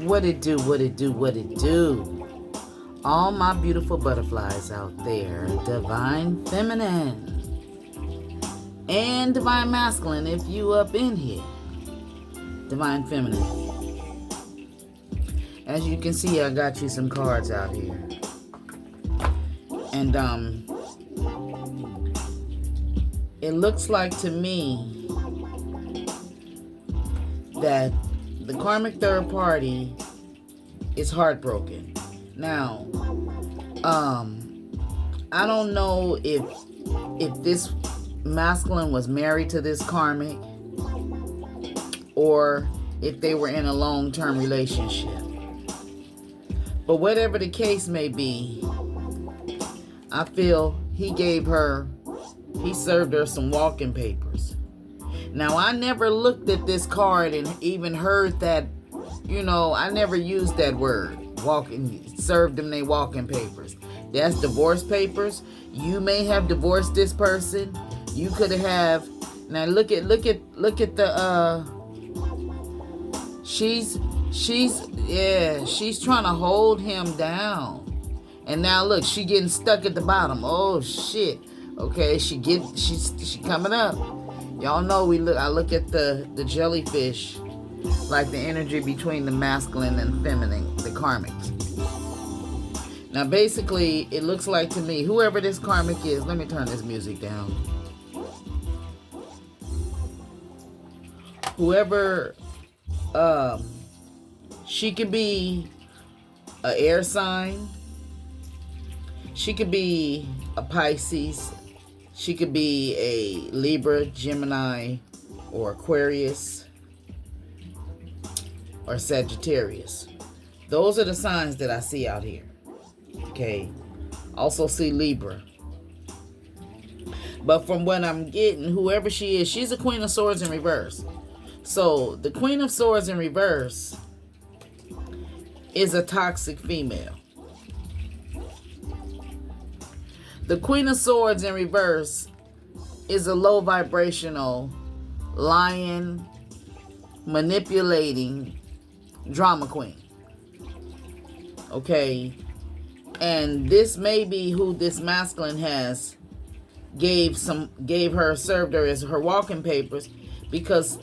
What it do, what it do, what it do? All my beautiful butterflies out there, divine feminine and divine masculine, if you up in here. Divine feminine. As you can see, I got you some cards out here. And it looks like to me that the karmic third party is heartbroken. Now, I don't know if this masculine was married to this karmic or if they were in a long-term relationship. But whatever the case may be, I feel he served her some walking papers. Now, I never looked at this card and even heard that, I never used that word. Served them they walking papers. That's divorce papers. You may have divorced this person. You could have. Now look at the. She's trying to hold him down, and now look, she getting stuck at the bottom. Oh shit. Okay, she's coming up. Y'all know I look at the jellyfish, like the energy between the masculine and feminine, the karmic. Now basically, it looks like to me, whoever this karmic is, let me turn this music down. Whoever, she could be an air sign. She could be a Pisces. She could be a Libra, Gemini, or Aquarius, or Sagittarius. Those are the signs that I see out here. Okay. Also see Libra. But from what I'm getting, whoever she is, she's a Queen of Swords in reverse. So the Queen of Swords in reverse is a toxic female. The Queen of Swords in reverse is a low vibrational, lying, manipulating drama queen. Okay? And this may be who this masculine has served her as her walking papers, because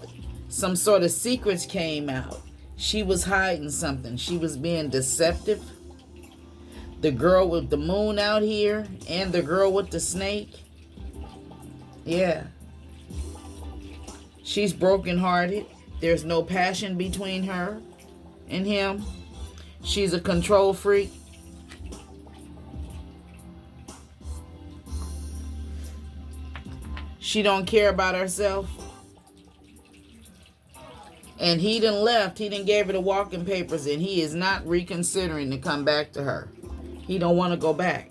some sort of secrets came out. She was hiding something. She was being deceptive. The girl with the moon out here and the girl with the snake. Yeah. She's brokenhearted. There's no passion between her and him. She's a control freak. She don't care about herself. And he done left. He done gave her the walking papers, and he is not reconsidering to come back to her. He don't want to go back.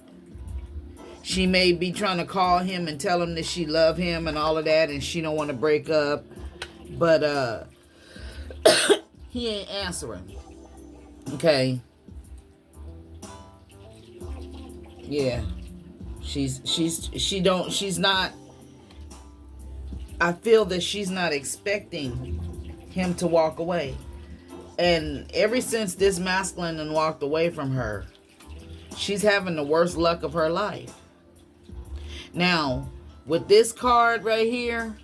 She may be trying to call him and tell him that she love him and all of that, and she don't want to break up. But he ain't answering. Okay. Yeah. She's not. I feel that she's not expecting him to walk away. And ever since this masculine done walked away from her, she's having the worst luck of her life. Now, with this card right here,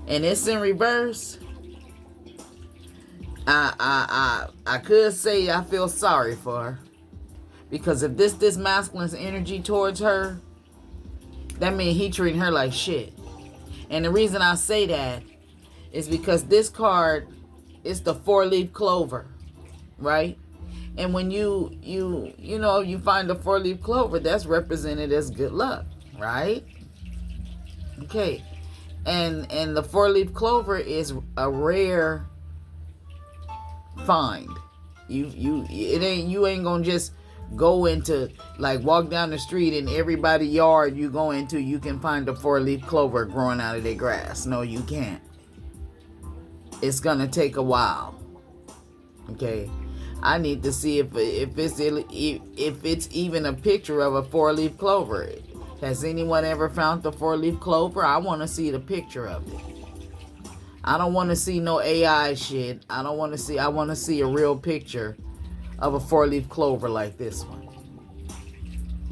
and it's in reverse, I could say I feel sorry for her. Because if this masculine's energy towards her, that means he treating her like shit. And the reason I say that is because this card is the 4-leaf clover, right? And when you find a 4-leaf clover, that's represented as good luck, right? Okay. And the 4-leaf clover is a rare find. You ain't gonna just go into, like, walk down the street and everybody's yard you go into, you can find a 4-leaf clover growing out of their grass. No, you can't. It's gonna take a while. Okay. I need to see if it's even a picture of a 4-leaf clover. Has anyone ever found the 4-leaf clover? I want to see the picture of it. I don't want to see no AI shit. I want to see a real picture of a 4-leaf clover like this one.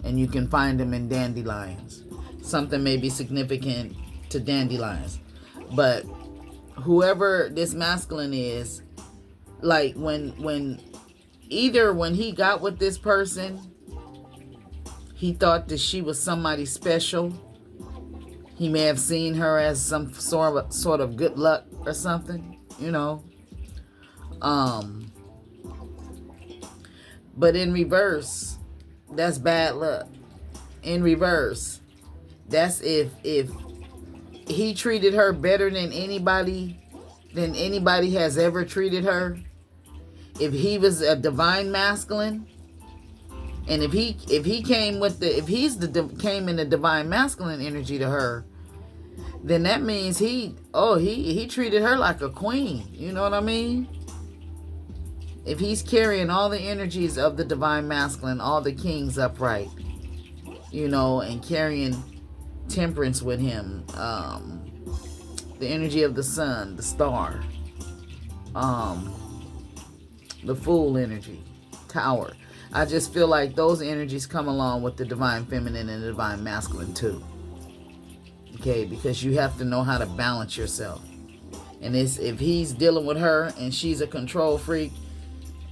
And you can find them in dandelions. Something may be significant to dandelions. But whoever this masculine is, like when he got with this person, he thought that she was somebody special. He may have seen her as some sort of good luck or something, you know. But in reverse, that's bad luck. In reverse, that's if he treated her better than anybody has ever treated her. If he was a divine masculine, and if he came came in the divine masculine energy to her, then that means he treated her like a queen. You know what I mean? If he's carrying all the energies of the divine masculine, all the kings upright, you know, and carrying temperance with him, the energy of the sun, the star, the fool energy, tower. I just feel like those energies come along with the divine feminine and the divine masculine too. Okay, because you have to know how to balance yourself. And if he's dealing with her and she's a control freak,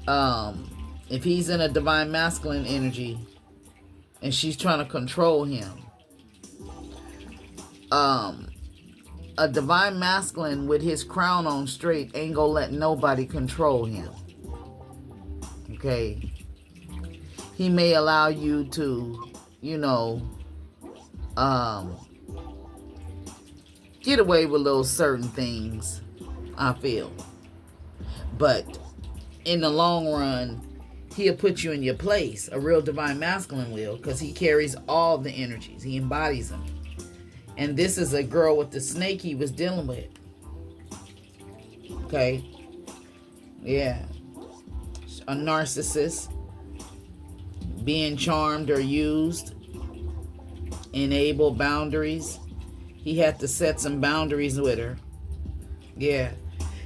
if he's in a divine masculine energy and she's trying to control him, a divine masculine with his crown on straight ain't gonna let nobody control him. Okay, he may allow you to, you know, get away with little certain things, I feel. But in the long run, he'll put you in your place. A real divine masculine will, because he carries all the energies. He embodies them. And this is a girl with the snake he was dealing with. Okay? Yeah. A narcissist. Being charmed or used. Enable boundaries. He had to set some boundaries with her. Yeah.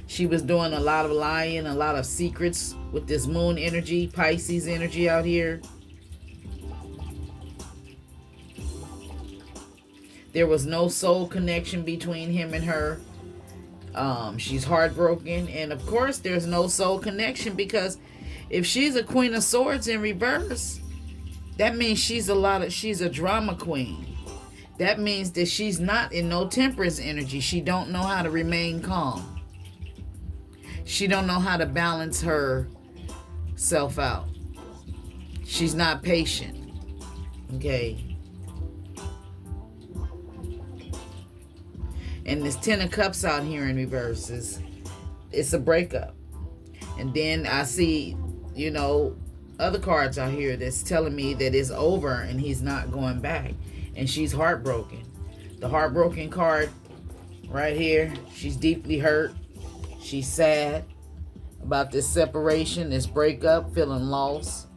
She was doing a lot of lying, a lot of secrets with this moon energy, Pisces energy out here. There was no soul connection between him and her. She's heartbroken. And of course, there's no soul connection because if she's a Queen of Swords in reverse, that means she's a drama queen. That means that she's not in no temperance energy. She don't know how to remain calm. She don't know how to balance herself out. She's not patient. Okay. And this 10 of Cups out here in reverse it's a breakup. And then I see, you know, other cards out here that's telling me that it's over and he's not going back. And she's heartbroken. The heartbroken card right here, she's deeply hurt. She's sad about this separation, this breakup, feeling lost,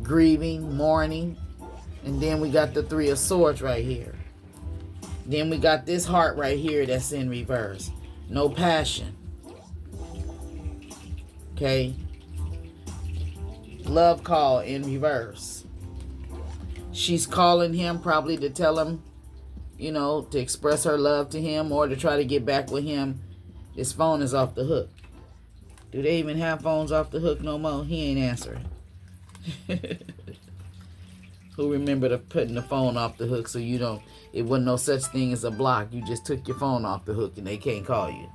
grieving, mourning. And then we got the 3 of Swords right here. Then we got this heart right here that's in reverse. No passion. Okay. Love call in reverse. She's calling him probably to tell him, you know, to express her love to him or to try to get back with him. His phone is off the hook. Do they even have phones off the hook no more? He ain't answering. Who remembered putting the phone off the hook so you don't, it wasn't no such thing as a block. You just took your phone off the hook and they can't call you.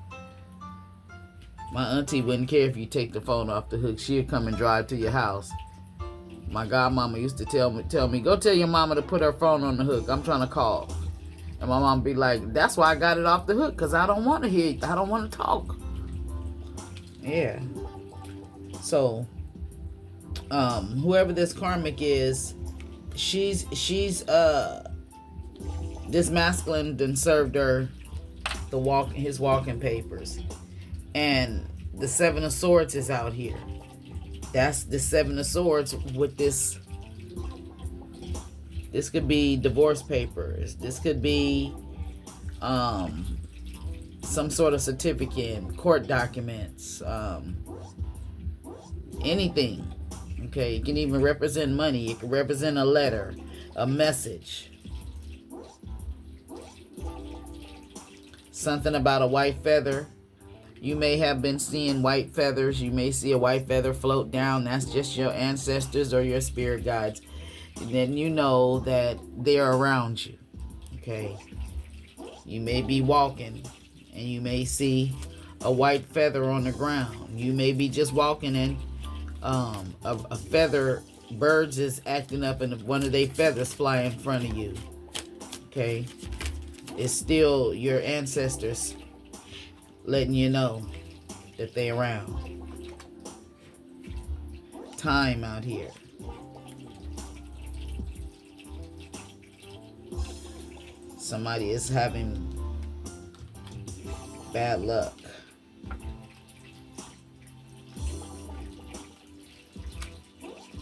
My auntie wouldn't care if you take the phone off the hook. She'd come and drive to your house. My godmama used to tell me, go tell your mama to put her phone on the hook. I'm trying to call. And my mom be like, that's why I got it off the hook, because I don't want to hear, I don't want to talk. Yeah. So, whoever this karmic is, she's this masculine done served her his walking papers. And the 7 of Swords is out here. That's the 7 of Swords with this. This could be divorce papers. This could be some sort of certificate, court documents, anything. Okay, it can even represent money. It can represent a letter, a message. Something about a white feather. You may have been seeing white feathers. You may see a white feather float down. That's just your ancestors or your spirit guides. And then you know that they're around you. Okay. You may be walking and you may see a white feather on the ground. You may be just walking and a feather, birds is acting up and one of their feathers fly in front of you. Okay. It's still your ancestors letting you know that they're around. Time out here. Somebody is having bad luck.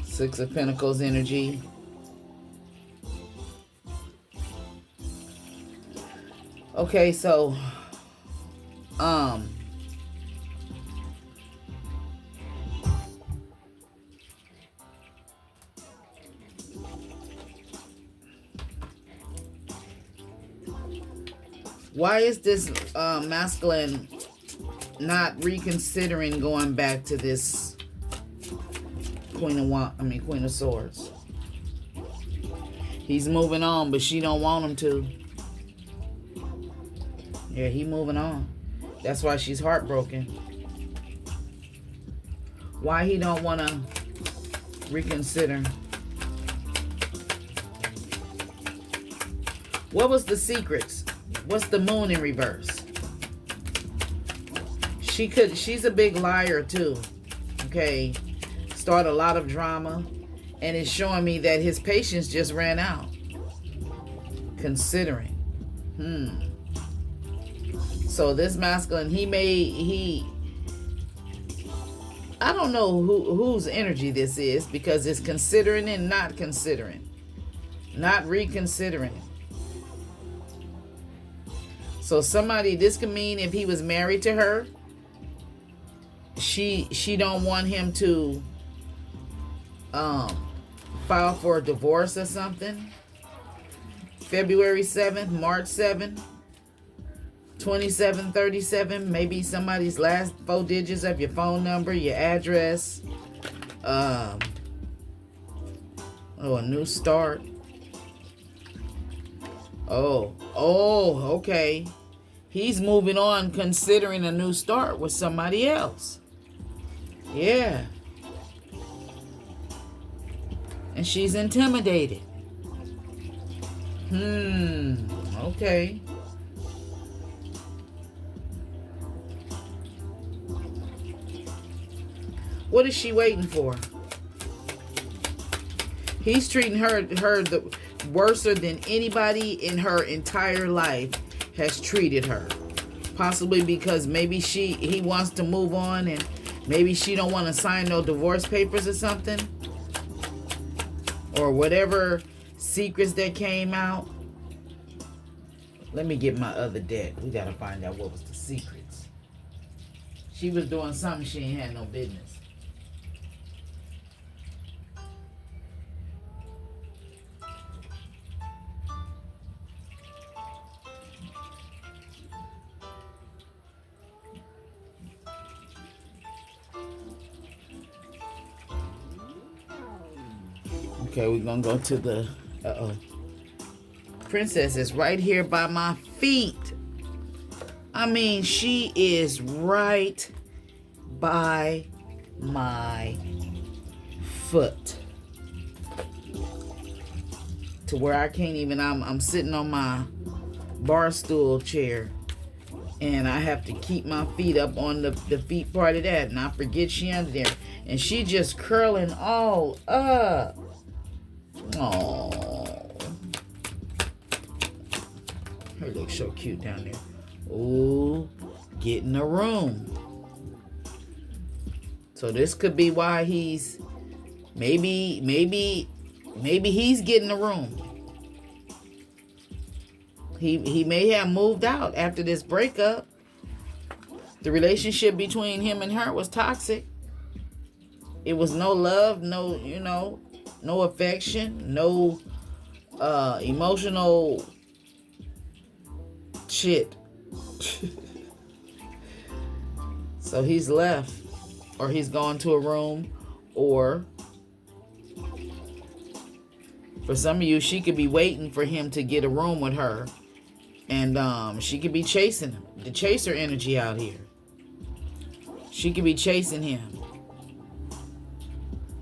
Six of Pentacles energy. Okay, so why is this masculine not reconsidering going back to this Queen of Swords? He's moving on, but she don't want him to. Yeah, he moving on. That's why she's heartbroken. Why he don't want to reconsider? What was the secrets? What's the moon in reverse? She's a big liar too. Okay. Start a lot of drama. And it's showing me that his patience just ran out. Considering. So this masculine, I don't know whose energy this is, because it's considering and not considering. Not reconsidering. So somebody, this could mean if he was married to her, she don't want him to file for a divorce or something. February 7th, March 7th, 2737, maybe somebody's last 4 digits of your phone number, your address. A new start. Okay. He's moving on, considering a new start with somebody else. Yeah. And she's intimidated. Okay. What is she waiting for? He's treating her the worse than anybody in her entire life has treated her. Possibly because maybe he wants to move on and maybe she don't want to sign no divorce papers or something. Or whatever secrets that came out. Let me get my other deck. We got to find out what was the secrets. She was doing something she ain't had no business. Okay, we're going to go to the... Princess is right here by my feet. I mean, she is right by my foot. To where I can't even... I'm sitting on my bar stool chair. And I have to keep my feet up on the feet part of that. And I forget she under there. And she just curling all up. Oh, her looks so cute down there. Oh, get in the room. So this could be why he's maybe he's getting the room. He may have moved out after this breakup, The relationship between him and her was toxic. It was no love, no, no affection, no emotional shit. So he's left, or he's gone to a room, or for some of you, she could be waiting for him to get a room with her, and she could be chasing him. The chaser energy out here. She could be chasing him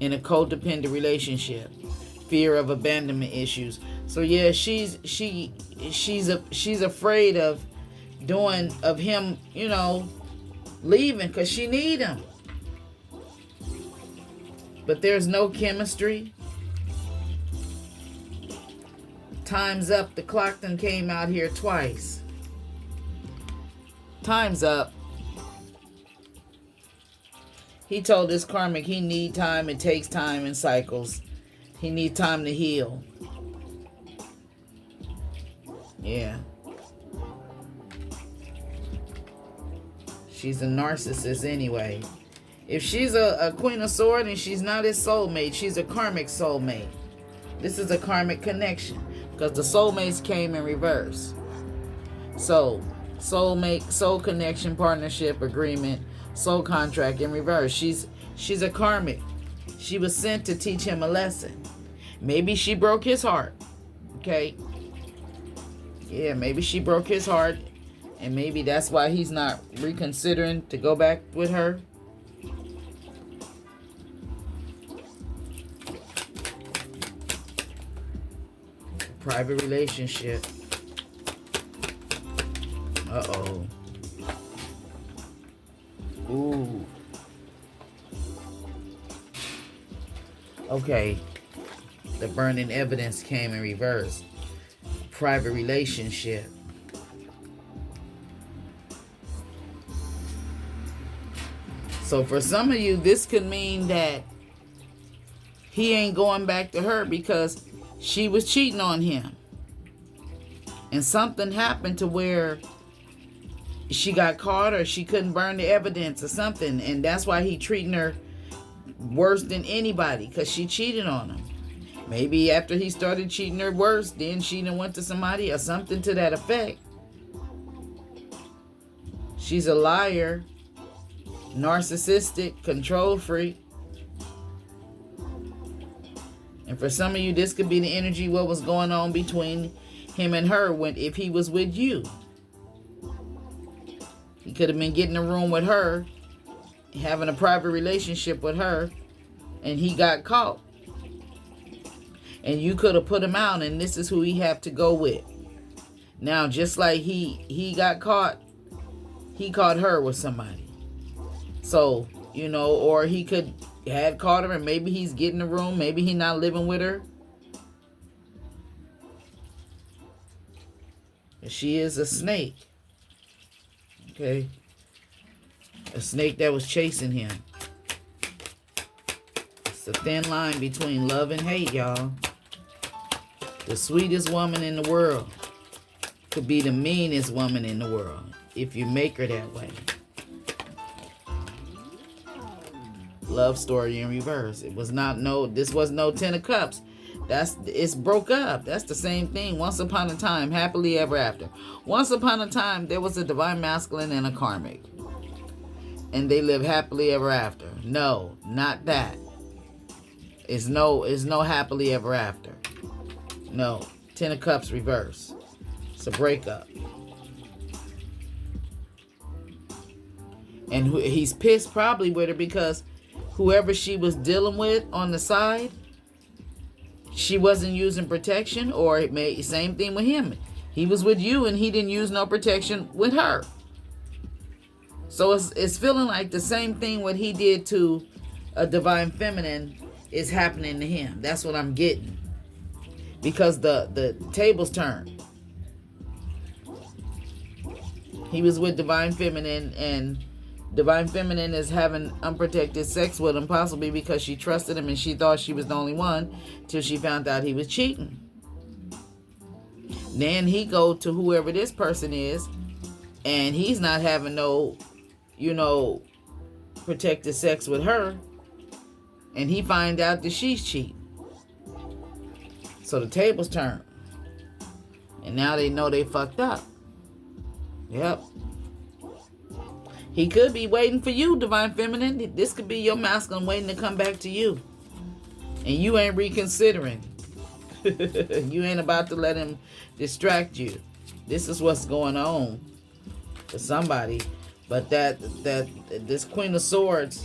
in a codependent relationship, fear of abandonment issues. So yeah, she's afraid of him, leaving because she need him. But there's no chemistry. Time's up. The clock done came out here twice. Time's up. He told this karmic he need time. It takes time in cycles. He need time to heal. Yeah. She's a narcissist anyway. If she's a Queen of Swords and she's not his soulmate, she's a karmic soulmate. This is a karmic connection because the soulmates came in reverse. So, soulmate, soul connection, partnership, agreement, soul contract in reverse. She's a karmic. She was sent to teach him a lesson. Maybe she broke his heart. Okay? Yeah, maybe she broke his heart, and maybe that's why he's not reconsidering to go back with her. Private relationship. Uh-oh. Ooh. Okay. The burning evidence came in reverse. Private relationship. So for some of you, this could mean that he ain't going back to her because she was cheating on him. And something happened to where she got caught, or she couldn't burn the evidence or something. And that's why he treating her worse than anybody, because she cheated on him. Maybe after he started cheating her worse, then she done went to somebody or something to that effect. She's a liar, narcissistic, control freak. And for some of you, this could be the energy what was going on between him and her if he was with you. He could have been getting a room with her, having a private relationship with her, and he got caught. And you could have put him out, and this is who he have to go with. Now, just like he got caught, he caught her with somebody. So, or he could have caught her, and maybe he's getting a room, maybe he's not living with her. She is a snake. Okay? A snake that was chasing him. It's a thin line between love and hate, y'all. The sweetest woman in the world could be the meanest woman in the world if you make her that way. Love story in reverse. This was no 10 of Cups. It's broke up. That's the same thing. Once upon a time, happily ever after. Once upon a time, there was a divine masculine and a karmic. And they live happily ever after. No, not that. It's no happily ever after. No. 10 of Cups reverse. It's a breakup. And he's pissed probably with her because whoever she was dealing with on the side, she wasn't using protection, or it may same thing with him. He was with you and he didn't use no protection with her. So it's feeling like the same thing what he did to a divine feminine is happening to him. That's what I'm getting. Because the tables turned. He was with divine feminine, and divine feminine is having unprotected sex with him, possibly because she trusted him and she thought she was the only one, till she found out he was cheating. Then he go to whoever this person is, and he's not having no, protected sex with her, and he find out that she's cheating. So the tables turn. And now they know they fucked up. Yep. He could be waiting for you, Divine Feminine. This could be your masculine waiting to come back to you. And you ain't reconsidering. You ain't about to let him distract you. This is what's going on for somebody. But that this Queen of Swords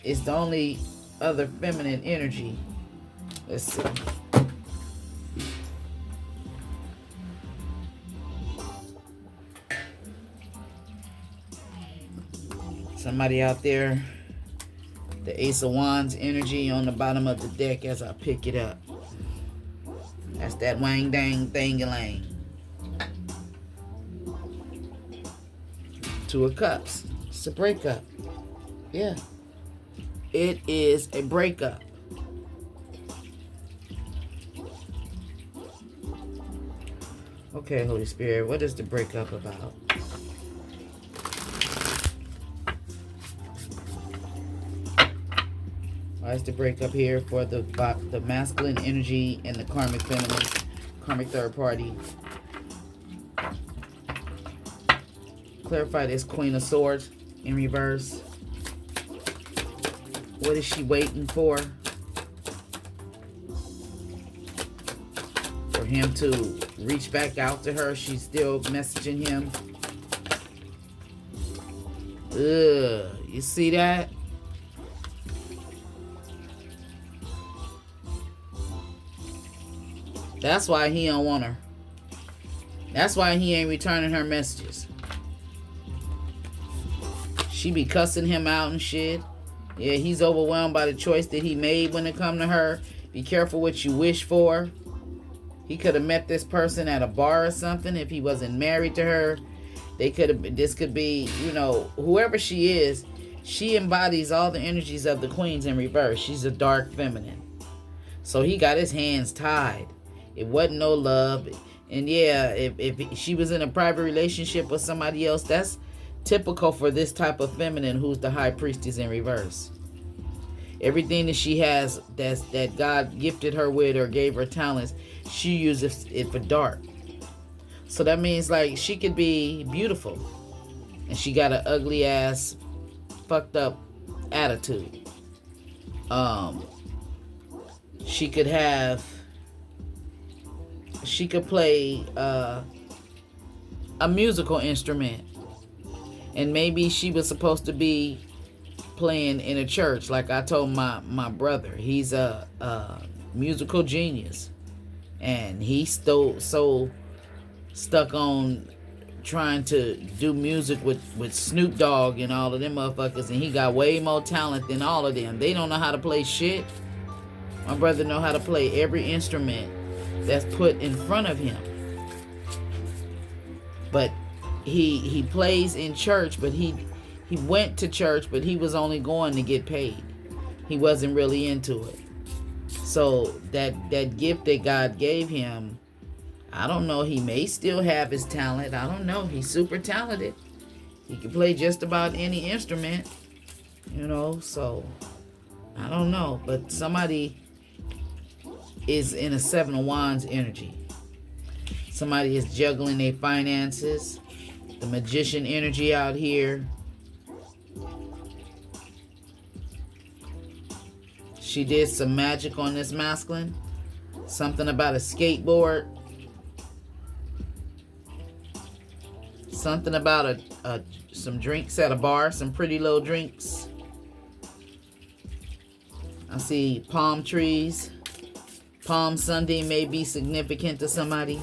is the only other feminine energy. Let's see. Somebody out there, the Ace of Wands energy on the bottom of the deck as I pick it up. That's that wang dang thing-a-lang. Two of Cups. It's a breakup. Yeah. It is a breakup. Okay, Holy Spirit, what is the breakup about? Why is the breakup here for the masculine energy and the karmic feminine, karmic third party? Clarify this Queen of Swords in reverse. What is she waiting for? For him to reach back out to her. She's still messaging him. Ugh, you see that? That's why he don't want her. That's why he ain't returning her messages. She be cussing him out and shit. Yeah, he's overwhelmed by the choice that he made when it come to her. Be careful what you wish for. He could have met this person at a bar or something if he wasn't married to her. This could be, whoever she is, she embodies all the energies of the queens in reverse. She's a dark feminine. So he got his hands tied. It wasn't no love. And yeah, if she was in a private relationship with somebody else, that's typical for this type of feminine who's the high priestess in reverse. Everything that she has that God gifted her with or gave her talents, she uses it for dark. So that means like she could be beautiful and she got an ugly ass fucked up attitude. She could play a musical instrument, and maybe she was supposed to be playing in a church. Like I told my brother, he's a musical genius, and he's so stuck on trying to do music with Snoop Dogg and all of them motherfuckers, and he got way more talent than all of them. They don't know how to play shit. My brother know how to play every instrument that's put in front of him. But he plays in church, but he went to church, but he was only going to get paid. He wasn't really into it. So that gift that God gave him, I don't know, he may still have his talent. I don't know. He's super talented. He can play just about any instrument, so I don't know. But somebody is in a Seven of Wands energy. Somebody is juggling their finances. The Magician energy out here. She did some magic on this masculine. Something about a skateboard. Something about some drinks at a bar. Some pretty little drinks. I see palm trees. Palm Sunday may be significant to somebody.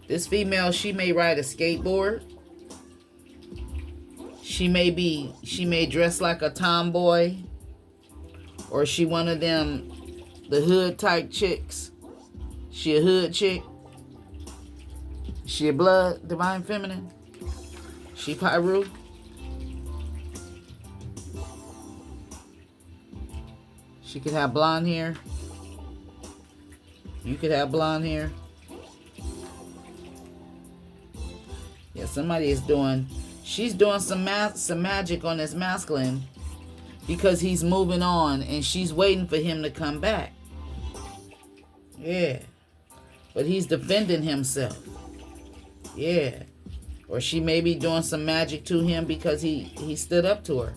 This female, she may ride a skateboard. She may dress like a tomboy. Or she one of them, the hood type chicks. She a hood chick. She a blood, divine feminine. She Pyru? She could have blonde hair. You could have blonde hair. Yeah, somebody is doing... She's doing some magic on this masculine because he's moving on and she's waiting for him to come back. Yeah. But he's defending himself. Yeah. Or she may be doing some magic to him because he stood up to her.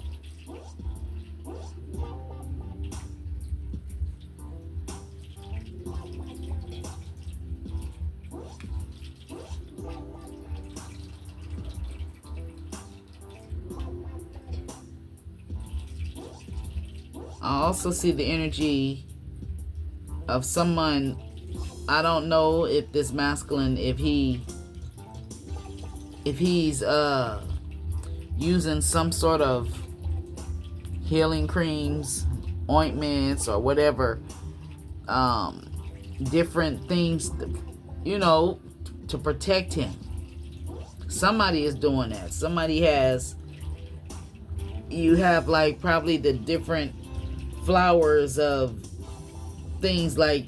I also see the energy of someone. I don't know if this masculine, if he's using some sort of healing creams, ointments, or whatever, different things, to protect him. Somebody is doing that. Somebody has. You have like probably the different flowers of things like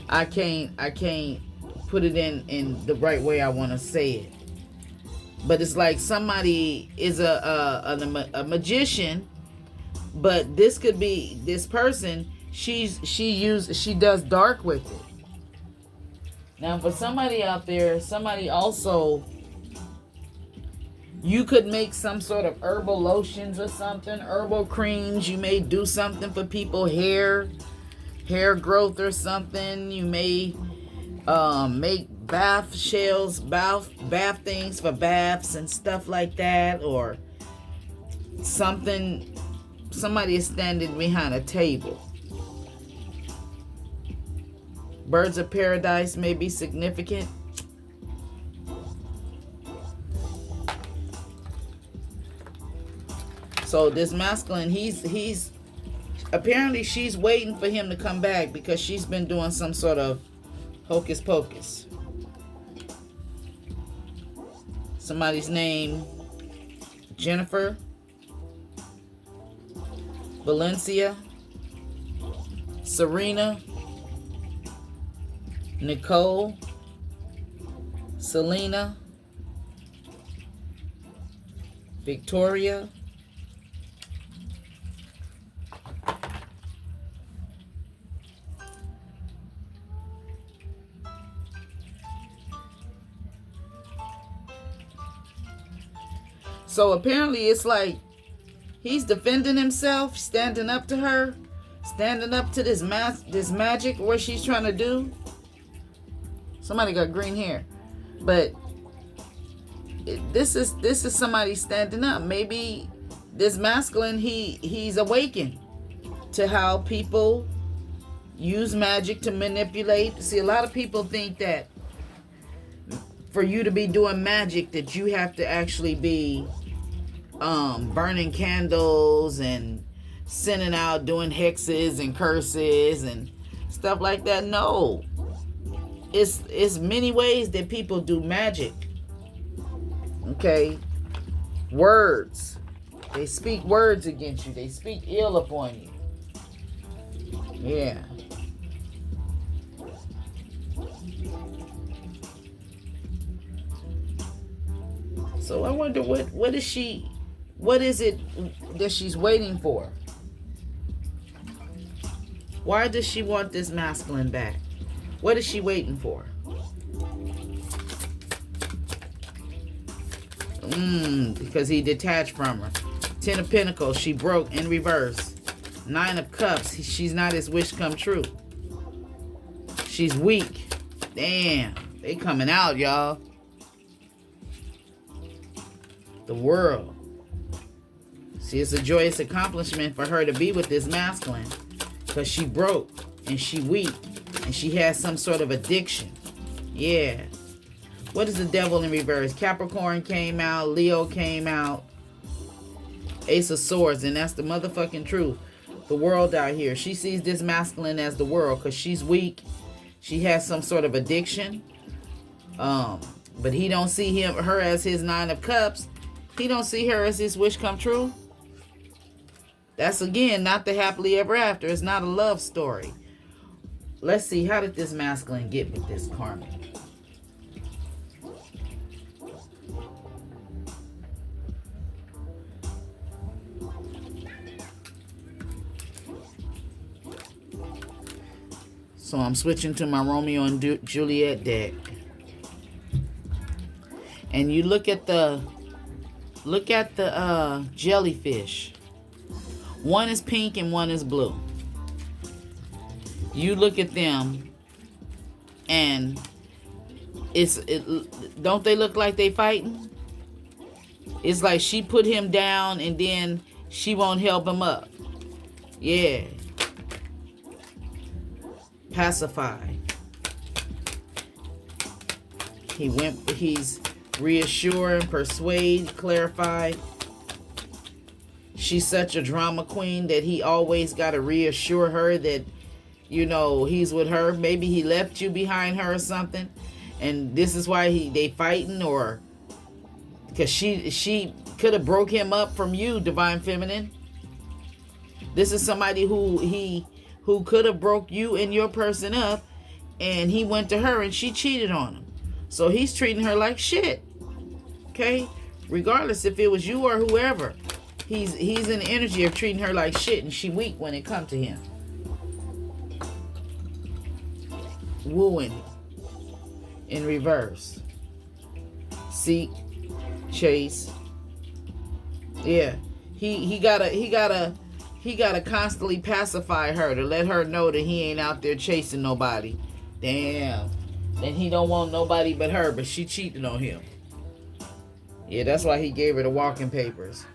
I can't put it in the right way I want to say it, but it's like somebody is a magician, but this could be this person. She does dark with it. Now for somebody out there, somebody also, you could make some sort of herbal lotions or something, herbal creams. You may do something for people, hair growth or something. You may make bath shells, bath things for baths and stuff like that, or something. Somebody is standing behind a table. Birds of paradise may be significant. So this masculine, he's apparently she's waiting for him to come back because she's been doing some sort of hocus pocus. Somebody's name, Jennifer, Valencia, Serena, Nicole, Selena, Victoria, so apparently it's like he's defending himself, standing up to her, standing up to this magic, what she's trying to do. Somebody got green hair, but this is somebody standing up. Maybe this masculine, he's awakened to how people use magic to manipulate. See, a lot of people think that for you to be doing magic, that you have to actually be burning candles and sending out, doing hexes and curses and stuff like that. No. It's many ways that people do magic. Okay? Words. They speak words against you. They speak ill upon you. Yeah. So I wonder what is it that she's waiting for? Why does she want this masculine back? What is she waiting for? Because he detached from her. 10 of Pentacles, she broke in reverse. 9 of Cups, she's not his wish come true. She's weak. Damn, they coming out, y'all. The World. See, it's a joyous accomplishment for her to be with this masculine, because she broke and she weak and she has some sort of addiction. Yeah. What is the Devil in reverse? Capricorn came out. Leo came out. Ace of Swords. And that's the motherfucking truth. The World out here. She sees this masculine as the World because she's weak. She has some sort of addiction. But he don't see her as his 9 of cups. He don't see her as his wish come true. That's, again, not the happily ever after. It's not a love story. Let's see, how did this masculine get with this karmic? So I'm switching to my Romeo and Juliet deck. And you look at the jellyfish. One is pink and one is blue. You look at them, and don't they look like they fighting? It's like she put him down, and then she won't help him up. Yeah. Pacify. He's reassure, persuade, clarify. She's such a drama queen that he always got to reassure her that, you know, he's with her. Maybe he left you behind her or something, and this is why they fighting, or because she could have broke him up from you, Divine Feminine. This is somebody who could have broke you and your person up, and he went to her and she cheated on him. So he's treating her like shit. Okay? Regardless if it was you or whoever. He's in the energy of treating her like shit, and she weak when it comes to him. Wooing in reverse. Seek, chase. Yeah. He gotta constantly pacify her to let her know that he ain't out there chasing nobody. Damn. Then he don't want nobody but her, but she cheated on him. Yeah, that's why he gave her the walking papers.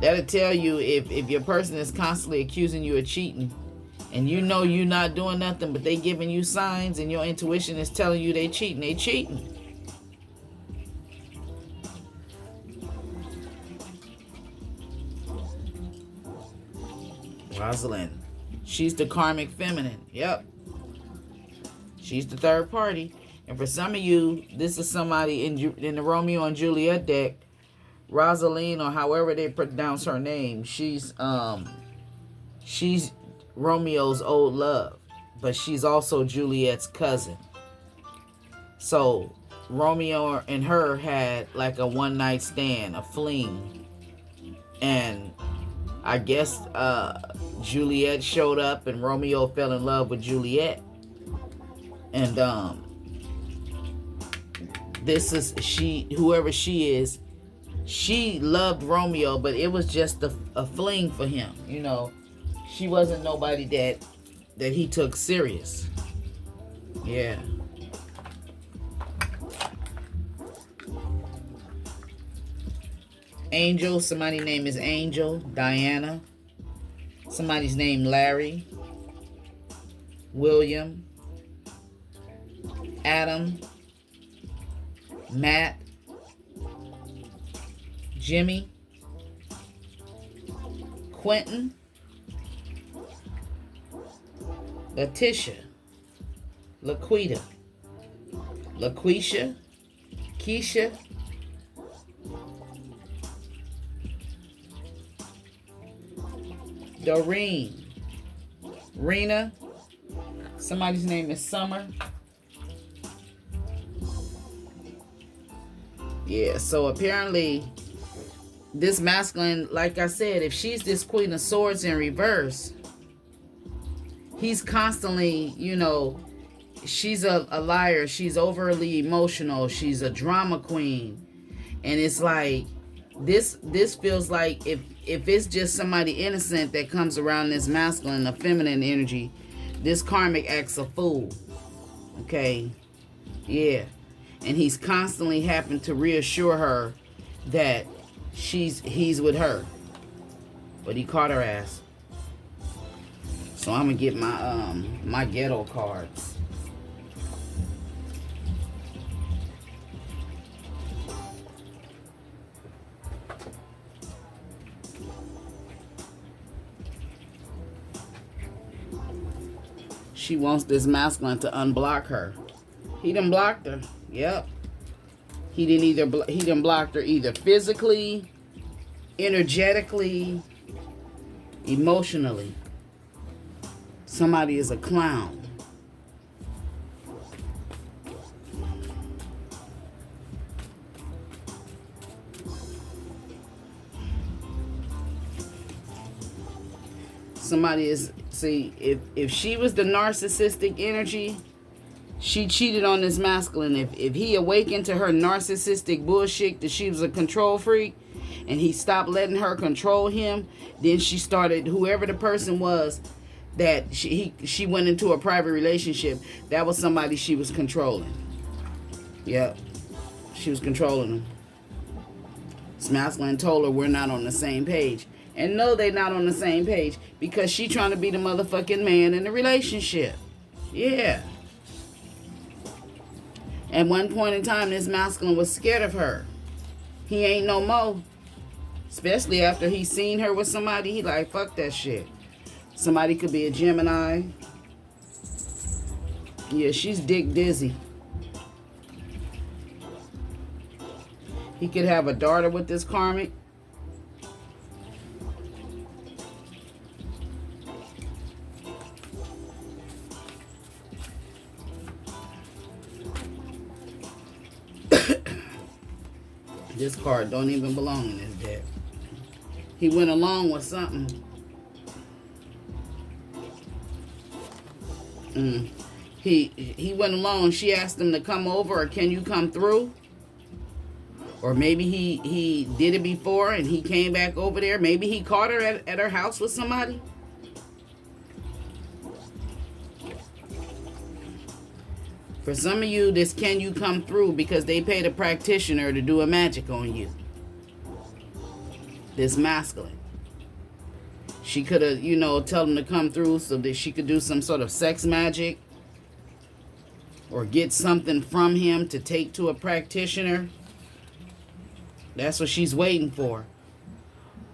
That'll tell you if your person is constantly accusing you of cheating, and you know you're not doing nothing, but they giving you signs, and your intuition is telling you they cheating. Rosalind. She's the karmic feminine. Yep. She's the third party. And for some of you, this is somebody in the Romeo and Juliet deck. Rosalind, or however they pronounce her name, she's Romeo's old love, but she's also Juliet's cousin. So Romeo and her had like a one-night stand, a fling, and I guess Juliet showed up, and Romeo fell in love with Juliet, and this is whoever she is. She loved Romeo, but it was just a fling for him. You know, she wasn't nobody that he took serious. Yeah. Angel, somebody's name is Angel. Diana. Somebody's name Larry. William. Adam. Matt. Jimmy, Quentin, Letitia, Laquita, LaQuisha, Keisha, Doreen, Rena, somebody's name is Summer. Yeah, so apparently this masculine, like I said, if she's this Queen of Swords in reverse, he's constantly, you know, she's a liar. She's overly emotional. She's a drama queen. And it's like, this feels like if it's just somebody innocent that comes around this masculine, a feminine energy, this karmic acts a fool. Okay? Yeah. And he's constantly having to reassure her that he's with her, but he caught her ass. So I'm gonna get my ghetto cards. She wants this masculine to unblock her. He done blocked her. Yep. He didn't block her either physically, energetically, emotionally. Somebody is a clown. Somebody is, see, if she was the narcissistic energy, she cheated on this masculine. If he awakened to her narcissistic bullshit that she was a control freak and he stopped letting her control him, then she started, whoever the person was that she went into a private relationship, that was somebody she was controlling. Yep. She was controlling him. This masculine told her we're not on the same page. And no, they're not on the same page because she trying to be the motherfucking man in the relationship. Yeah. At one point in time, this masculine was scared of her. He ain't no more. Especially after he seen her with somebody, he like, fuck that shit. Somebody could be a Gemini. Yeah, she's dick dizzy. He could have a daughter with this karmic. This card don't even belong in this deck. He went along with something. He went along. She asked him to come over, or can you come through? Or maybe he did it before and he came back over there. Maybe he caught her at her house with somebody. For some of you, this can you come through because they paid a practitioner to do a magic on you. This masculine. She could have, tell him to come through so that she could do some sort of sex magic. Or get something from him to take to a practitioner. That's what she's waiting for.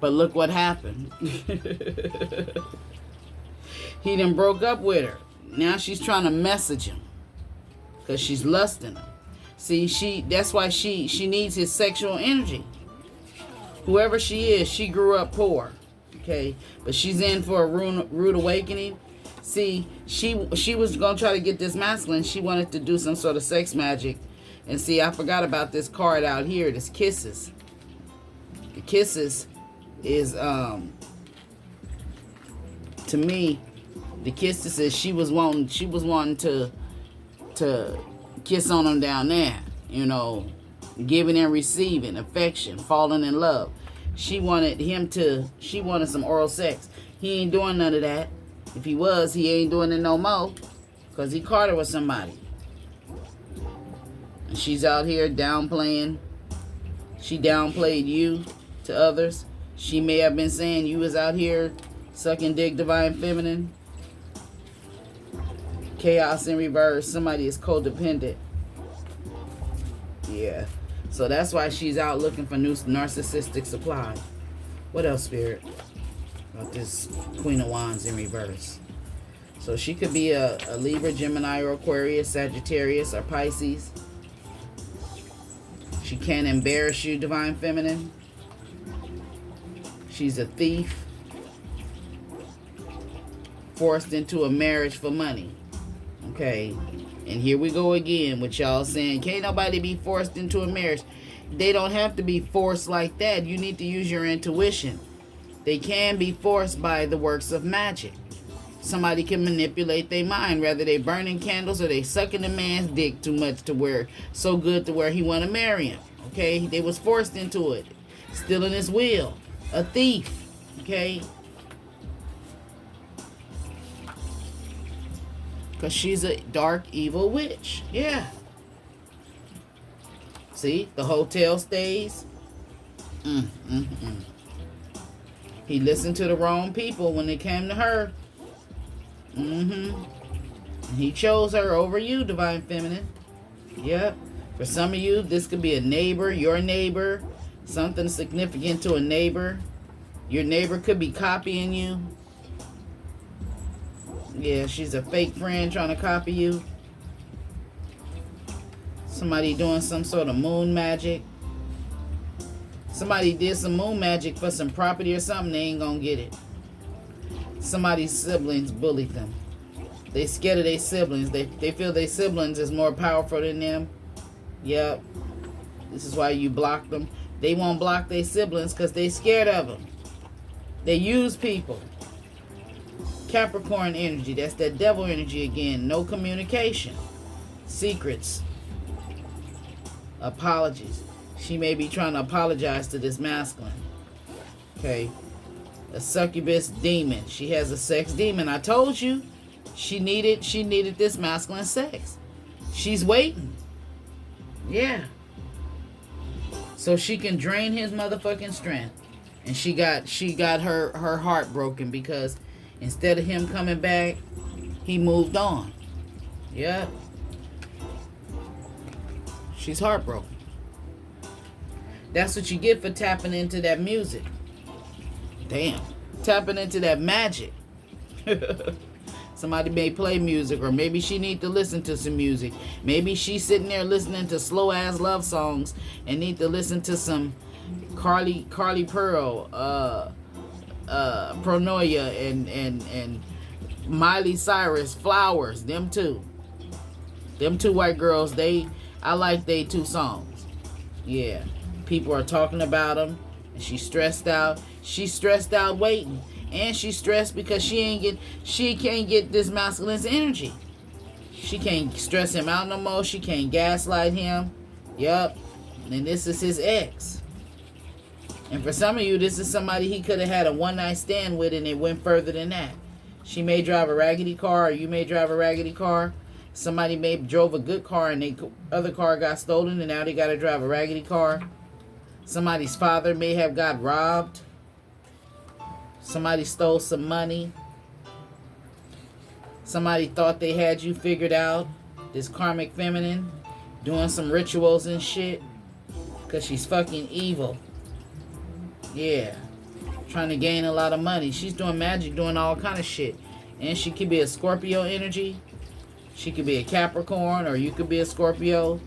But look what happened. He done broke up with her. Now she's trying to message him. Because she's lusting him. See, that's why she needs his sexual energy. Whoever she is, she grew up poor. Okay? But she's in for a rude awakening. See, she was going to try to get this masculine. She wanted to do some sort of sex magic. And see, I forgot about this card out here. This kisses. The kisses is, to me, the kisses is she was wanting to kiss on him down there, giving and receiving, affection, falling in love. She wanted some oral sex. He ain't doing none of that. If he was, he ain't doing it no more because he caught her with somebody. And she's out here downplaying. She downplayed you to others. She may have been saying you was out here sucking dick, divine feminine. Chaos in reverse. Somebody is codependent. Yeah. So that's why she's out looking for new narcissistic supply. What else, Spirit? About this Queen of Wands in reverse. So she could be a Libra, Gemini, or Aquarius, Sagittarius, or Pisces. She can't embarrass you, divine feminine. She's a thief. Forced into a marriage for money. Okay, and here we go again with y'all saying, can't nobody be forced into a marriage. They don't have to be forced like that. You need to use your intuition. They can be forced by the works of magic. Somebody can manipulate their mind, whether they burning candles or they sucking a man's dick too much to where, so good to where he want to marry him. Okay, they was forced into it. Stealing his will. A thief. Okay. Because she's a dark, evil witch. Yeah. See? The hotel stays. He listened to the wrong people when it came to her. He chose her over you, divine feminine. Yep. For some of you, this could be a neighbor, your neighbor. Something significant to a neighbor. Your neighbor could be copying you. Yeah, she's a fake friend trying to copy you. Somebody doing some sort of moon magic. Somebody did some moon magic for some property or something. They ain't gonna get it. Somebody's siblings bullied them. They scared of their siblings. They feel their siblings is more powerful than them. Yep. This is why you block them. They won't block their siblings because they scared of them. They use people. Capricorn energy. That's that devil energy again. No communication. Secrets. Apologies. She may be trying to apologize to this masculine. Okay. A succubus demon. She has a sex demon. I told you. She needed this masculine sex. She's waiting. Yeah. So she can drain his motherfucking strength. And she got her heart broken because instead of him coming back, he moved on. Yeah. She's heartbroken. That's what you get for tapping into that music. Damn. Tapping into that magic. Somebody may play music, or maybe she need to listen to some music. Maybe she's sitting there listening to slow ass love songs and need to listen to some Carly Pearl, Pronoia, and Miley Cyrus, Flowers. Them two white girls. I like they two songs. Yeah, people are talking about them, and she's stressed out. She's stressed out waiting. And she's stressed because she can't get this masculine's energy. She can't stress him out no more. She can't gaslight him. Yup. And this is his ex. And for some of you, this is somebody he could have had a one-night stand with, and it went further than that. She may drive a raggedy car, or you may drive a raggedy car. Somebody may drove a good car, and the other car got stolen, and now they got to drive a raggedy car. Somebody's father may have got robbed. Somebody stole some money. Somebody thought they had you figured out. This karmic feminine doing some rituals and shit because she's fucking evil. Yeah. Trying to gain a lot of money. She's doing magic, doing all kind of shit. And she could be a Scorpio energy. She could be a Capricorn, or you could be a Scorpio.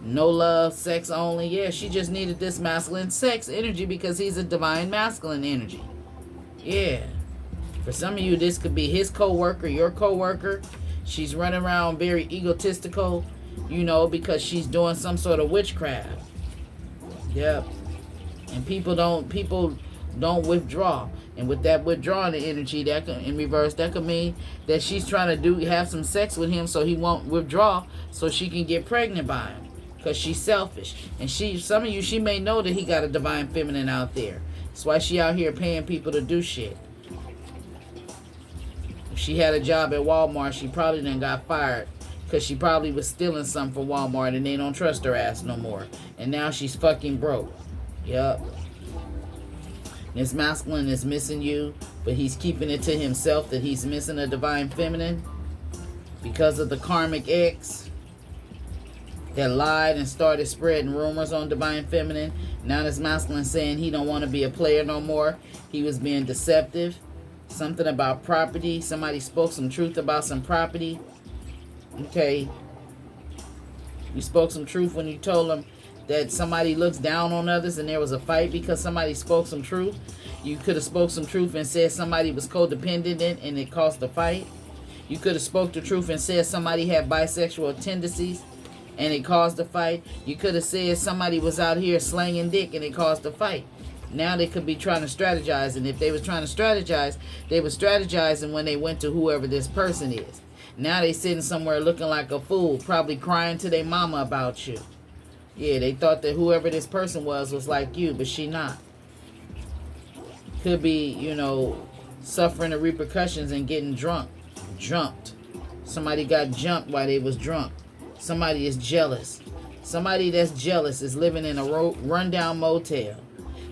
No love, sex only. Yeah, she just needed this masculine sex energy because he's a divine masculine energy. Yeah. For some of you, this could be his co-worker, your co-worker. She's running around very egotistical, because she's doing some sort of witchcraft. Yep. And people don't withdraw. And with that withdrawing the energy, that can, in reverse, that could mean that she's trying to have some sex with him so he won't withdraw, so she can get pregnant by him. Because she's selfish. And some of you, she may know that he got a divine feminine out there. That's why she out here paying people to do shit. If she had a job at Walmart, she probably done got fired because she probably was stealing something from Walmart and they don't trust her ass no more. And now she's fucking broke. Yup. This masculine is missing you, but he's keeping it to himself that he's missing a divine feminine because of the karmic ex that lied and started spreading rumors on divine feminine. Now this masculine saying he don't want to be a player no more. He was being deceptive. Something about property. Somebody spoke some truth about some property. Okay. You spoke some truth when you told him that somebody looks down on others and there was a fight because somebody spoke some truth. You could have spoke some truth and said somebody was codependent and it caused a fight. You could have spoke the truth and said somebody had bisexual tendencies and it caused a fight. You could have said somebody was out here slanging dick and it caused a fight. Now they could be trying to strategize, and if they was trying to strategize, they were strategizing when they went to whoever this person is. Now they sitting somewhere looking like a fool, probably crying to their mama about you. Yeah, they thought that whoever this person was like you, but she not. Could be, suffering the repercussions and getting jumped. Somebody got jumped while they was drunk. Somebody is jealous. Somebody that's jealous is living in a rundown motel.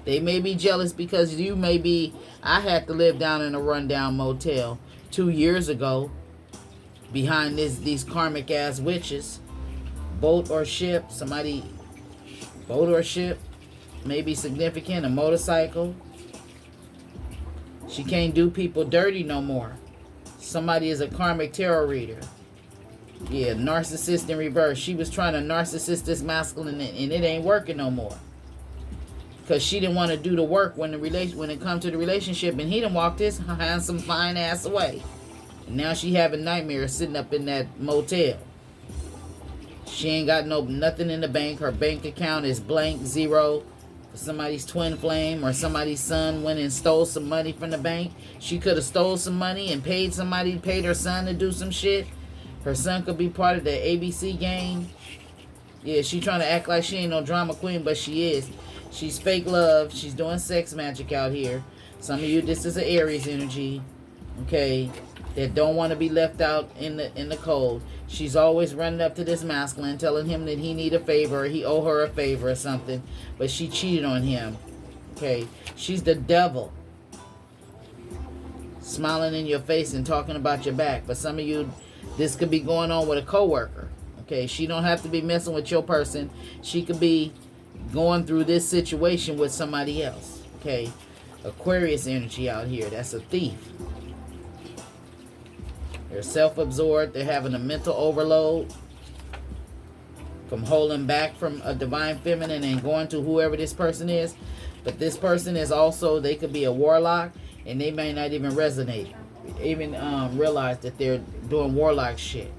They may be jealous because I had to live down in a rundown motel 2 years ago behind these karmic ass witches. Boat or ship, maybe significant, a motorcycle. She can't do people dirty no more. Somebody is a karmic tarot reader. Yeah, narcissist in reverse. She was trying to narcissist this masculine, and it ain't working no more. Because she didn't want to do the work when it comes to the relationship, and he done walked his handsome, fine ass away. And now she having nightmares sitting up in that motel. She ain't got nothing in the bank. Her bank account is blank, zero. Somebody's twin flame or somebody's son went and stole some money from the bank. She could have stole some money and paid her son to do some shit. Her son could be part of the ABC game. Yeah, she trying to act like she ain't no drama queen, but she is. She's fake love. She's doing sex magic out here. Some of you, this is an Aries energy, okay, that don't want to be left out in the cold. She's always running up to this masculine, telling him that he need a favor, or he owe her a favor or something, but she cheated on him, okay? She's the devil, smiling in your face and talking about your back. But some of you, this could be going on with a coworker, okay? She don't have to be messing with your person. She could be going through this situation with somebody else, okay? Aquarius energy out here. That's a thief. They're self-absorbed. They're having a mental overload from holding back from a divine feminine and going to whoever this person is. But this person is also, they could be a warlock, and they may not even realize that they're doing warlock shit.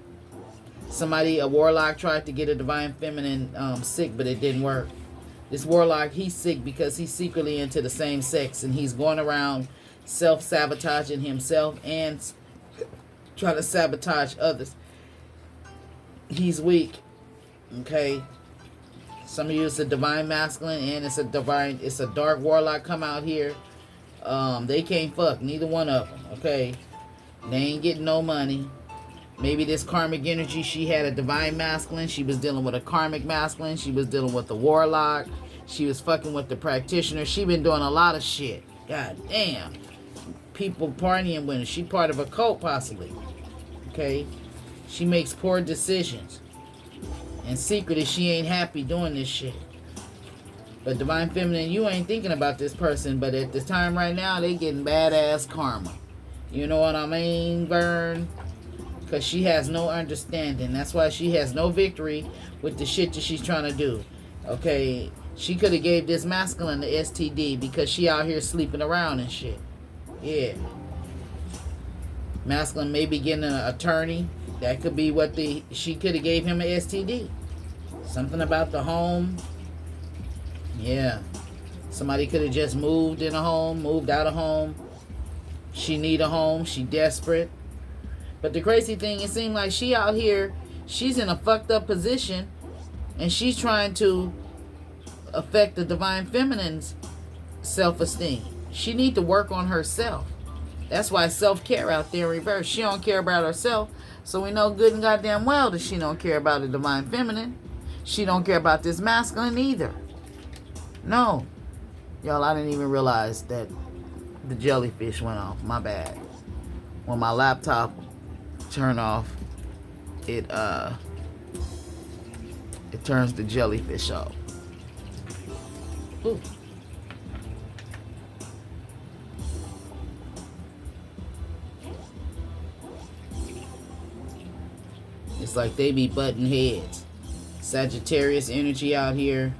A warlock tried to get a divine feminine sick, but it didn't work. This warlock, he's sick because he's secretly into the same sex, and he's going around self-sabotaging himself and trying to sabotage others. He's weak, okay? Some of you, it's a divine masculine, and it's a dark warlock come out here. They can't fuck, neither one of them, okay? They ain't getting no money. Maybe this karmic energy, she had a divine masculine. She was dealing with a karmic masculine. She was dealing with the warlock. She was fucking with the practitioner. She been doing a lot of shit. God damn. People partying with her. She part of a cult, possibly. Okay? She makes poor decisions. And secretly, she ain't happy doing this shit. But divine feminine, you ain't thinking about this person. But at this time right now, they getting badass karma. You know what I mean, Vern? Because she has no understanding. That's why she has no victory with the shit that she's trying to do. Okay? She could have gave this masculine the STD because she out here sleeping around and shit. Yeah. Masculine may be getting an attorney. That could be what she could have gave him an STD. Something about the home. Yeah. Somebody could have just moved in a home, moved out of home. She need a home. She desperate. But the crazy thing, it seems like she out here, she's in a fucked up position, and she's trying to affect the divine feminine's self-esteem. She need to work on herself. That's why self-care out there in reverse. She don't care about herself, so we know good and goddamn well that she don't care about the divine feminine. She don't care about this masculine either. No. Y'all, I didn't even realize that the jellyfish went off. My bad. When my laptop turn off, it turns the jellyfish off. Ooh. It's like they be butting heads. Sagittarius energy out here.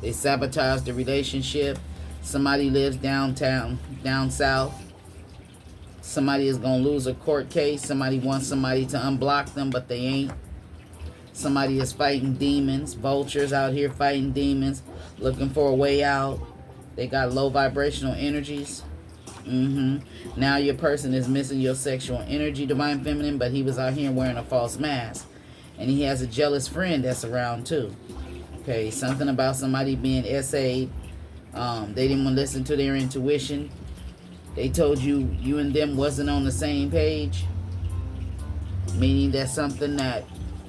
They sabotage the relationship. Somebody lives downtown, down south. Somebody is going to lose a court case. Somebody wants somebody to unblock them, but they ain't. Somebody is fighting demons. Vultures out here fighting demons, looking for a way out. They got low vibrational energies. Now your person is missing your sexual energy, divine feminine, but he was out here wearing a false mask. And he has a jealous friend that's around too. Okay, something about somebody being SA'd. They didn't want to listen to their intuition. They told you and them wasn't on the same page. Meaning that's something that,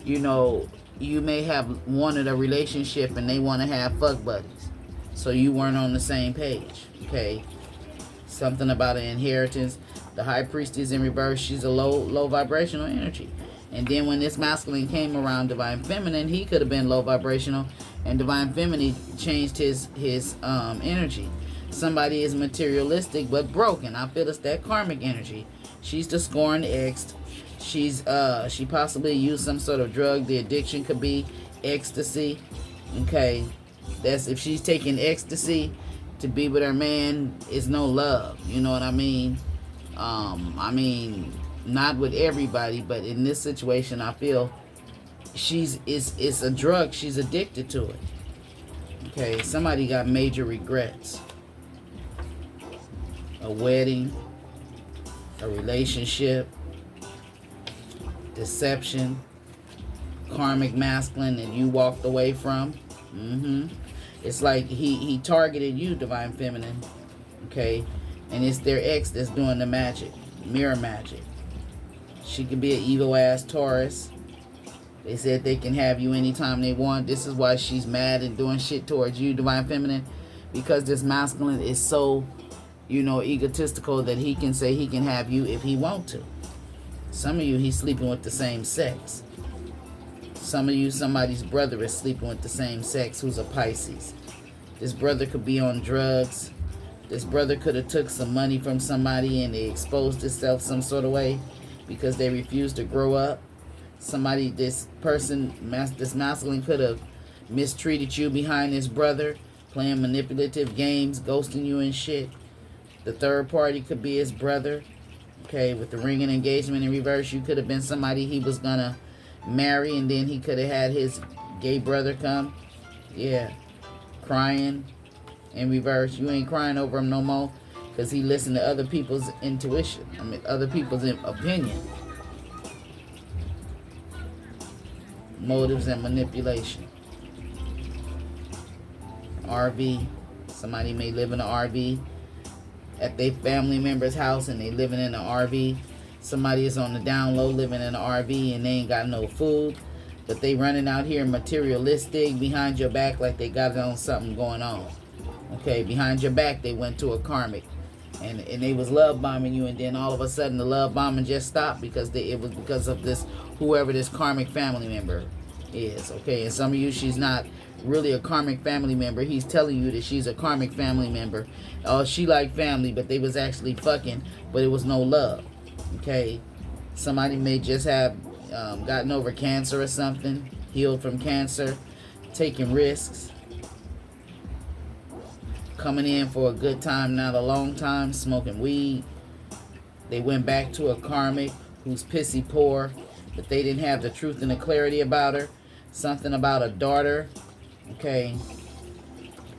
you know, you may have wanted a relationship and they want to have fuck buddies. So you weren't on the same page. Okay. Something about an inheritance. The high priestess in reverse, she's a low vibrational energy. And then when this masculine came around divine feminine, he could have been low vibrational, and divine feminine changed his energy. Somebody is materialistic but broken. I feel it's that karmic energy. She's the scorned ex. She possibly used some sort of drug. The addiction could be ecstasy. Okay, that's if she's taking ecstasy to be with her man. It's no love. You know what I mean? I mean, not with everybody, but in this situation, I feel it's a drug. She's addicted to it. Okay, somebody got major regrets. A wedding, a relationship, deception, karmic masculine that you walked away from. It's like he targeted you, divine feminine. Okay, and it's their ex that's doing the magic, mirror magic. She could be an evil ass Taurus. They said they can have you anytime they want. This is why she's mad and doing shit towards you, divine feminine, because this masculine is so, egotistical that he can say he can have you if he want to. Some of you, he's sleeping with the same sex. Some of you, somebody's brother is sleeping with the same sex who's a Pisces. This brother could be on drugs. This brother could have took some money from somebody and they exposed himself some sort of way because they refused to grow up. This masculine could have mistreated you behind his brother, playing manipulative games, ghosting you and shit. The third party could be his brother. Okay, with the ring and engagement in reverse, you could have been somebody he was gonna marry, and then he could have had his gay brother come. Yeah, crying in reverse. You ain't crying over him no more because he listened to other people's intuition. Other people's opinion. Motives and manipulation. RV. Somebody may live in an RV at their family member's house and they living in an RV. Somebody is on the down low living in an RV and they ain't got no food, but they running out here materialistic behind your back like they got on something going on. Okay, behind your back they went to a karmic and they was love bombing you, and then all of a sudden the love bombing just stopped because it was because of this, whoever this karmic family member is. Okay, and some of you, she's not really a karmic family member. He's telling you that she's a karmic family member. Oh, she like family, but they was actually fucking, but it was no love. Okay, somebody may just have gotten over cancer or something, healed from cancer, taking risks, coming in for a good time, not a long time, smoking weed. They went back to a karmic who's pissy poor, but they didn't have the truth and the clarity about her. Something about a daughter. Okay,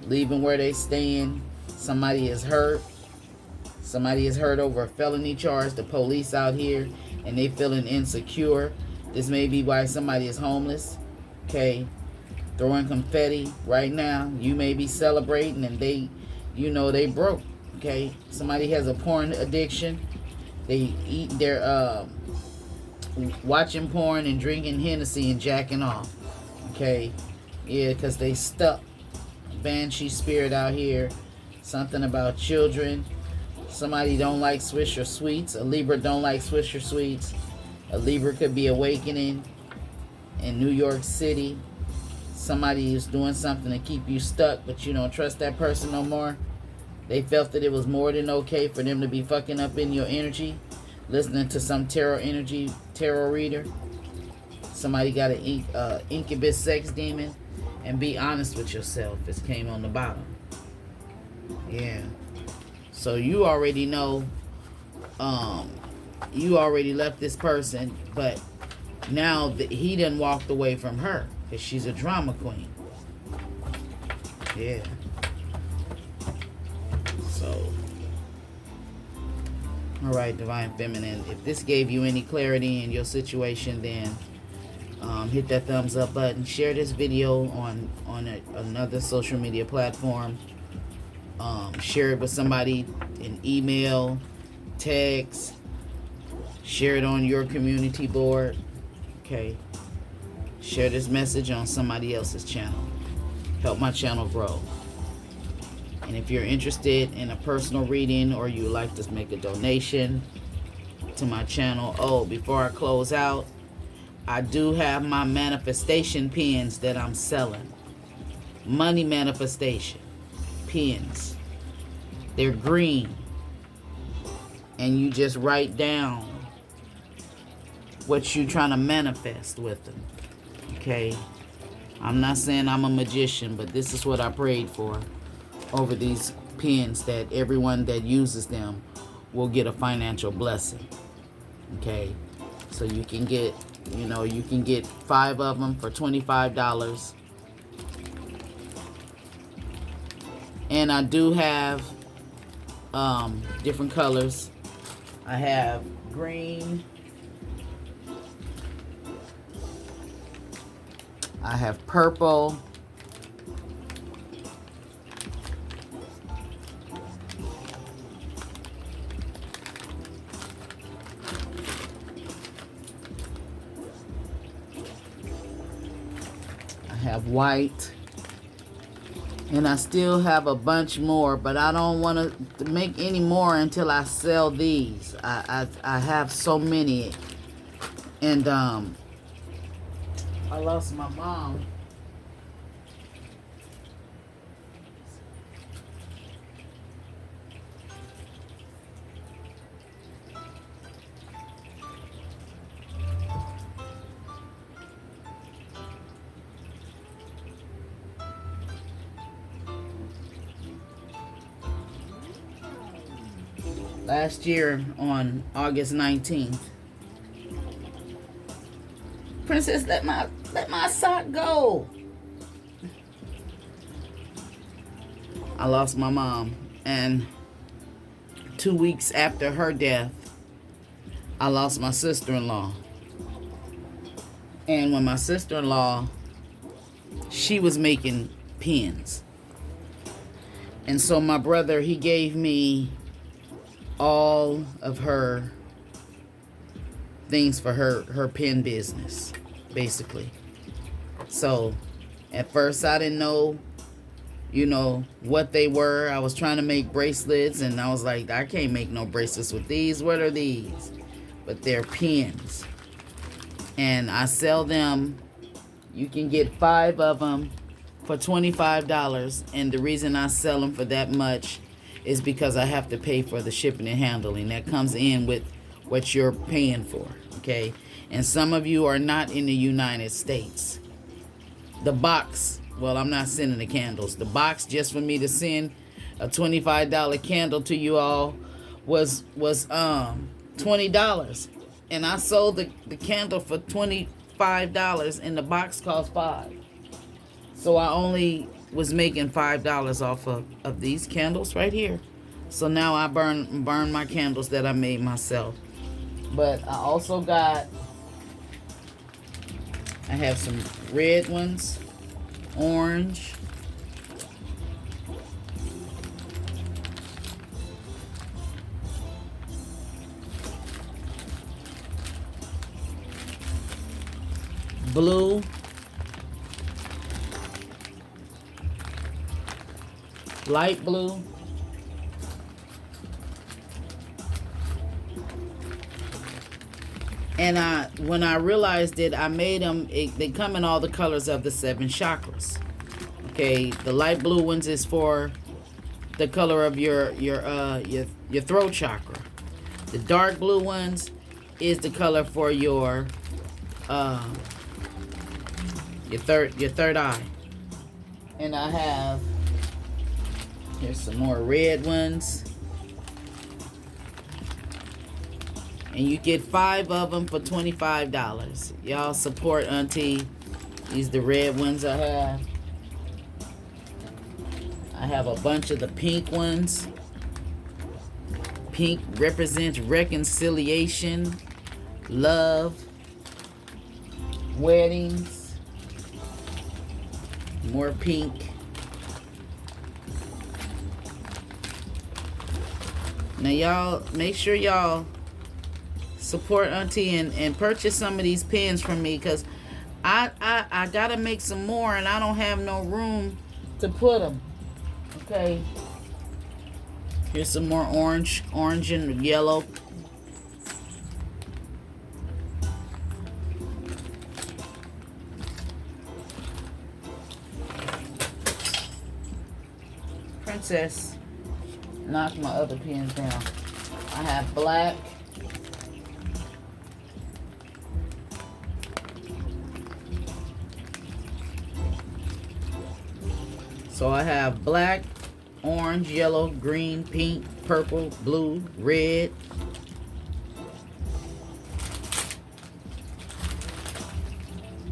leaving where they staying. Somebody is hurt. Somebody is hurt over a felony charge. The police out here and they feeling insecure. This may be why somebody is homeless. Okay, throwing confetti right now. You may be celebrating and they broke. Okay, somebody has a porn addiction. They eat their watching porn and drinking Hennessy and jacking off. Okay, yeah, because they stuck. Banshee spirit out here. Something about children. Somebody don't like Swisher Sweets. A Libra don't like Swisher Sweets. A Libra could be awakening in New York City. Somebody is doing something to keep you stuck, but you don't trust that person no more. They felt that it was more than okay for them to be fucking up in your energy, listening to some tarot reader. Somebody got an incubus sex demon. And be honest with yourself. This came on the bottom. Yeah. So you already know, you already left this person, but now he done walked away from her because she's a drama queen. Yeah. So, all right, divine feminine. If this gave you any clarity in your situation, then hit that thumbs up button. Share this video on another social media platform. Share it with somebody in email, text. Share it on your community board. Okay. Share this message on somebody else's channel. Help my channel grow. And if you're interested in a personal reading or you would like to make a donation to my channel, before I close out, I do have my manifestation pens that I'm selling. Money manifestation pens. They're green. And you just write down what you're trying to manifest with them. Okay? I'm not saying I'm a magician, but this is what I prayed for over these pens, that everyone that uses them will get a financial blessing. Okay? So you can get, you can get 5 of them for $25. And I do have different colors. I have green. I have purple. I have white. And I still have a bunch more, but I don't want to make any more until I sell these. I have so many. And I lost my mom. Last year on August 19th. Princess, let my sock go. I lost my mom, and 2 weeks after her death, I lost my sister-in-law. And when my sister-in-law, she was making pens. And so my brother, he gave me all of her things for her pen business, basically. So at first I didn't know, what they were. I was trying to make bracelets, and I was like, I can't make no bracelets with these. What are these? But they're pens. And I sell them. You can get 5 of them for $25. And the reason I sell them for that much is because I have to pay for the shipping and handling. That comes in with what you're paying for, okay? And some of you are not in the United States. The box, well, I'm not sending the candles. The box just for me to send a $25 candle to you all was $20. And I sold the candle for $25, and the box cost $5. So I only was making $5 off of these candles right here. So now I burn my candles that I made myself. But I also I have some red ones, orange, blue, light blue, and when I realized it, I made them. They come in all the colors of the 7 chakras. Okay, the light blue ones is for the color of your throat chakra. The dark blue ones is the color for your third eye. And I have, here's some more red ones. And you get 5 of them for $25. Y'all support Auntie. These the red ones I have. I have a bunch of the pink ones. Pink represents reconciliation, love, weddings. More pink. Now y'all, make sure y'all support Auntie and purchase some of these pens from me, because I gotta make some more and I don't have no room to put them. Okay. Here's some more orange and yellow. Princess knocked my other pens down. I have black, So I have black, orange, yellow, green, pink, purple, blue, red.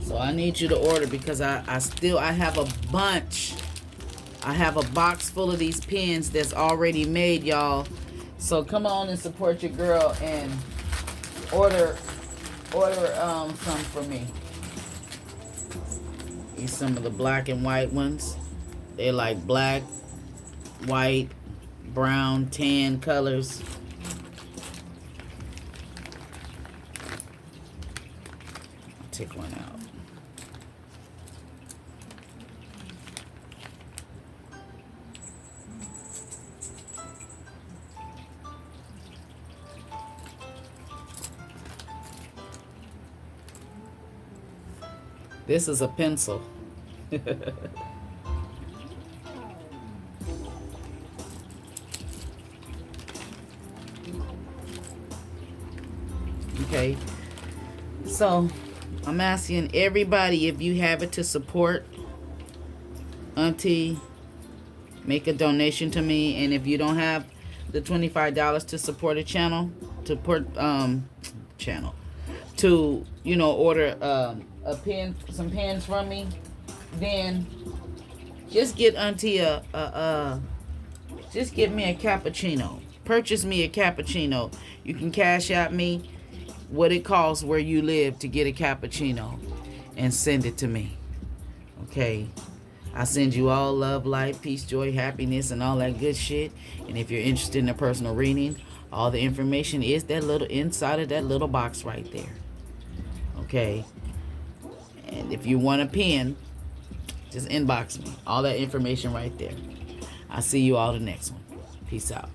So I need you to order because I have a bunch. I have a box full of these pins that's already made, y'all. So come on and support your girl and order some for me. These some of the black and white ones. They're like black, white, brown, tan colors. I'll take one out. This is a pencil. Okay, so I'm asking everybody, if you have it, to support Auntie, make a donation to me. And if you don't have the $25 to support a channel, to put to, you know, order a pen, some pens from me, then just get Auntie just give me a cappuccino. Purchase me a cappuccino. You can cash out me what it costs where you live to get a cappuccino and send it to me. Okay? I send you all love, light, peace, joy, happiness, and all that good shit. And if you're interested in a personal reading, all the information is that little inside of that little box right there. Okay? And if you want a pen, just inbox me. All that information right there. I'll see you all the next one. Peace out.